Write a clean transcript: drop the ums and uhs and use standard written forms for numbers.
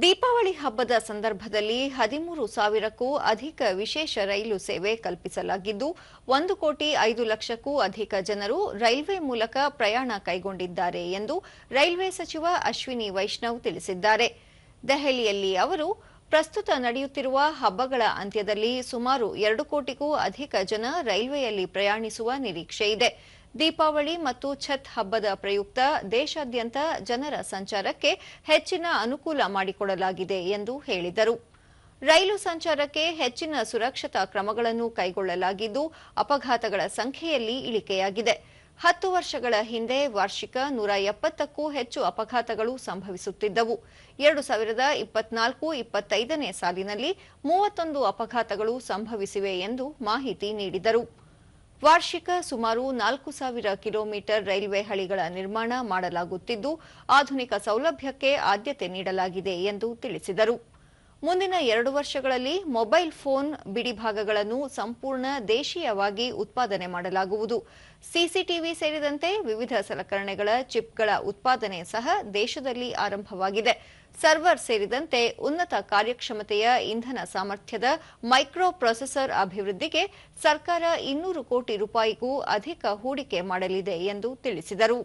ದೀಪಾವಳಿ ಹಬ್ಬದ ಸಂದರ್ಭದಲ್ಲಿ 13,000ಕ್ಕೂ ಅಧಿಕ ವಿಶೇಷ ರೈಲು ಸೇವೆ ಕಲ್ಪಿಸಲಾಗಿದ್ದು 1,05,00,000ಕ್ಕೂ ಅಧಿಕ ಜನರು ರೈಲ್ವೆ ಮೂಲಕ ಪ್ರಯಾಣ ಕೈಗೊಂಡಿದ್ದಾರೆ ಎಂದು ರೈಲ್ವೆ ಸಚಿವ ಅಶ್ವಿನಿ ವೈಷ್ಣವ್ ತಿಳಿಸಿದ್ದಾರೆ. ದೆಹಲಿಯಲ್ಲಿ ಅವರು ಪ್ರಸ್ತುತ ನಡೆಯುತ್ತಿರುವ ಹಬ್ಬಗಳ ಅಂತ್ಯದಲ್ಲಿ ಸುಮಾರು 2 ಕೋಟಿಗೂ ಅಧಿಕ ಜನ ರೈಲ್ವೆಯಲ್ಲಿ ಪ್ರಯಾಣಿಸುವ ನಿರೀಕ್ಷೆಯಿದೆ. ದೀಪಾವಳಿ ಮತ್ತು ಛತ್ ಹಬ್ಬದ ಪ್ರಯುಕ್ತ ದೇಶಾದ್ಯಂತ ಜನರ ಸಂಚಾರಕ್ಕೆ ಹೆಚ್ಚಿನ ಅನುಕೂಲ ಮಾಡಿಕೊಡಲಾಗಿದೆ ಎಂದು ಹೇಳಿದರು. ರೈಲು ಸಂಚಾರಕ್ಕೆ ಹೆಚ್ಚಿನ ಸುರಕ್ಷತಾ ಕ್ರಮಗಳನ್ನು ಕೈಗೊಳ್ಳಲಾಗಿದ್ದು ಅಪಘಾತಗಳ ಸಂಖ್ಯೆಯಲ್ಲಿ ಇಳಿಕೆಯಾಗಿದೆ. 10 ವರ್ಷಗಳ ಹಿಂದೆ ವಾರ್ಷಿಕ 170ಕ್ಕೂ ಹೆಚ್ಚು ಅಪಘಾತಗಳು ಸಂಭವಿಸುತ್ತಿದ್ದವು. 2024-25ನೇ ಸಾಲಿನಲ್ಲಿ 31 ಅಪಘಾತಗಳು ಸಂಭವಿಸಿವೆ ಎಂದು ಮಾಹಿತಿ ನೀಡಿದರು. ವಾರ್ಷಿಕ ಸುಮಾರು 4,000 ಕಿಲೋಮೀಟರ್ ರೈಲ್ವೆ ಹಳಿಗಳ ನಿರ್ಮಾಣ ಮಾಡಲಾಗುತ್ತಿದ್ದು ಆಧುನಿಕ ಸೌಲಭ್ಯಕ್ಕೆ ಆದ್ಯತೆ ನೀಡಲಾಗಿದೆ ಎಂದು ತಿಳಿಸಿದರು. ಮುಂದಿನ 2 ವರ್ಷಗಳಲ್ಲಿ ಮೊಬೈಲ್ ಫೋನ್ ಬಿಡಿಭಾಗಗಳನ್ನು ಸಂಪೂರ್ಣ ದೇಶೀಯವಾಗಿ ಉತ್ಪಾದನೆ ಮಾಡಲಾಗುವುದು. ಸಿಸಿಟಿವಿ ಸೇರಿದಂತೆ ವಿವಿಧ ಸಲಕರಣೆಗಳ ಚಿಪ್ಗಳ ಉತ್ಪಾದನೆ ಸಹ ದೇಶದಲ್ಲಿ ಆರಂಭವಾಗಿದೆ. ಸರ್ವರ್ ಸೇರಿದಂತೆ ಉನ್ನತ ಕಾರ್ಯಕ್ಷಮತೆಯ ಇಂಧನ ಸಾಮರ್ಥ್ಯದ ಮೈಕ್ರೋ ಪ್ರೊಸೆಸರ್ ಅಭಿವೃದ್ಧಿಗೆ ಸರ್ಕಾರ 200 ಕೋಟಿ ರೂಪಾಯಿಗೂ ಅಧಿಕ ಹೂಡಿಕೆ ಮಾಡಲಿದೆ ಎಂದು ತಿಳಿಸಿದರು.